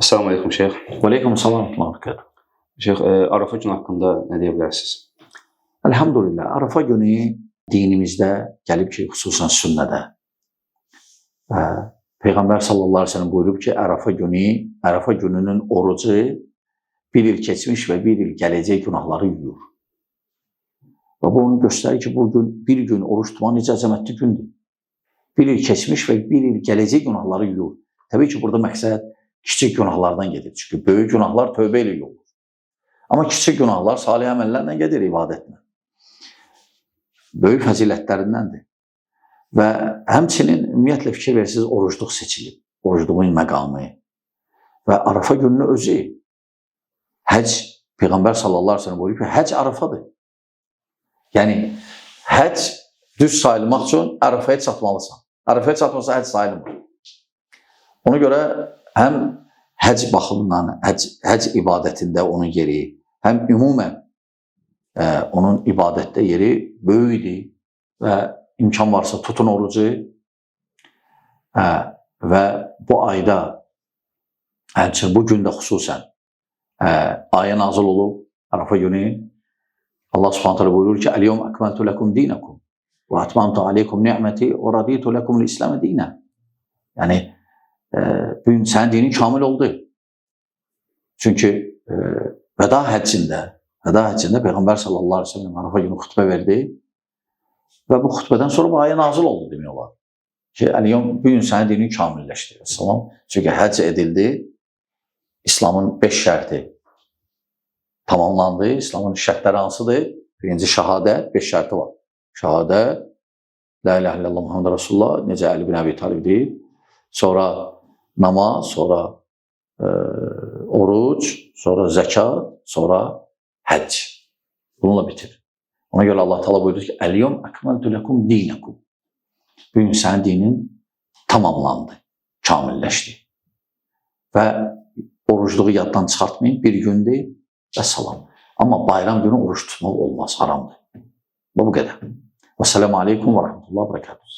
Esselamu Aleyküm Şeyh. Aleykümselam ve rahmetullah. Şeyh, Arafa günü haqqında nə deyə bilərsiniz? Elhamdülillah, Arafa günü dinimizdə gəlib ki, xüsusən sünnədə Peyğəmbər sallallahu aleyhi ve sellem buyurub ki, Arafa gününün orucu bir il keçmiş və bir il gələcək günahları yuyur. Və bu onu göstərir ki, bir gün oruç tutmaq necə əzəmətli gündür. Bir il keçmiş və bir il gələcək günahları yuyur. Təbii ki, burada məqsəd kiçik günahlardan gedir. Çünki böyük günahlar tövbə ilə yuyulur. Amma kiçik günahlar salih əməllərlə gedir, ibadətlə. Böyük fəzilətlərindəndir. Və həmçinin ümumiyyətlə fikir verirsiniz, orucluq seçilib. Orucluğun məqamı. Və Arafa gününü özü, həc, Peyğəmbər sallallahu aleyhi ve sellem buyuruyor ki, həc Arafadır. Yəni, həc düz sayılmaq üçün Arafaya çatmalısan. Arafaya çatmasa həc sayılmır. Ona görə həm həc baxımından, həc ibadətində onun yeri, həm ümumən onun ibadətdə yeri böyükdir və imkan varsa tutun orucu və bu ayda, həmçinin bu gündə xüsusən aya nazil olub, Arafa günü Allah subhanahu teala buyurur ki, "El-yevm ekmeltu lekum dinakum ve atmamtu aleykum ni'meti ve raditu lekum l-İslam dinen." Yəni bugün sənin dinin kamil oldu. Çünki vəda həccində Peyğəmbər sallallahu aleyhi ve sellem Arafa günü xutbə verdi və bu xutbədən sonra bu aya nazil oldu demək olar. Ki, bugün sənin dinin kamilləşdi. Çünki həcc edildi, İslamın 5 şərti tamamlandı. İslamın şərtləri hansıdır? Birinci şəhadət, 5 şərti var. Şəhadət, La ilahe illallah Muhammed Resulullah, necə Əli bin Əbi Talib deyir. Sonra namaz, sonra oruc, sonra zəkat, sonra həcc. Bununla bitir. Ona görə Allah Teala buyurur ki, "El-yevm ekmeltu lekum dinakum." Bugün sənin dinin tamamlandı, kamilləşdi. Və orucluğu yaddan çıxartmayın, bir gündür və salam. Amma bayram günü oruç tutmaq olmaz, haramdır. Bu qədər. Vəssalamu aleykum və rahmetullah və bərəkatuhu.